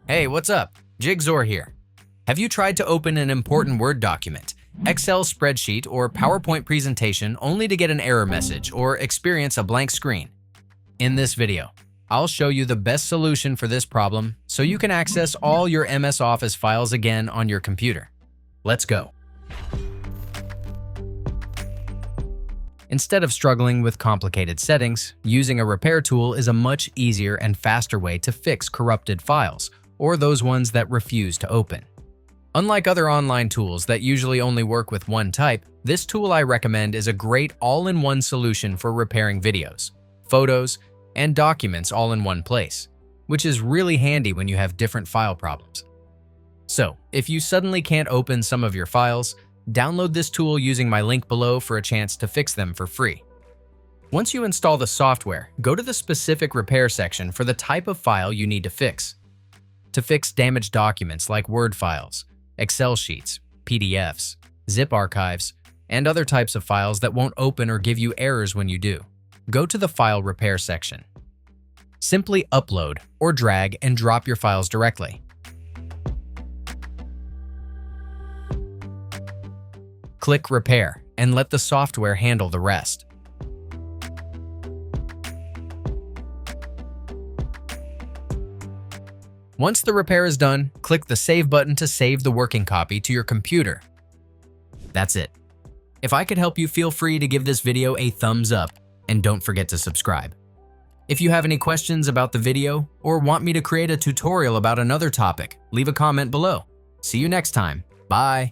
Hey, what's up? Jigxor here. Have you tried to open an important Word document, Excel spreadsheet, or PowerPoint presentation only to get an error message or experience a blank screen? In this video, I'll show you the best solution for this problem so you can access all your MS Office files again on your computer. Let's go. Instead of struggling with complicated settings, using a repair tool is a much easier and faster way to fix corrupted files, or those ones that refuse to open. Unlike other online tools that usually only work with one type, this tool I recommend is a great all-in-one solution for repairing videos, photos, and documents all in one place, which is really handy when you have different file problems. So, if you suddenly can't open some of your files, download this tool using my link below for a chance to fix them for free. Once you install the software, go to the specific repair section for the type of file you need to fix. To fix damaged documents like Word files, Excel sheets, PDFs, zip archives, and other types of files that won't open or give you errors when you do, go to the File Repair section. Simply upload or drag and drop your files directly. Click Repair and let the software handle the rest. Once the repair is done, click the Save button to save the working copy to your computer. That's it. If I could help you, feel free to give this video a thumbs up and don't forget to subscribe. If you have any questions about the video or want me to create a tutorial about another topic, leave a comment below. See you next time. Bye.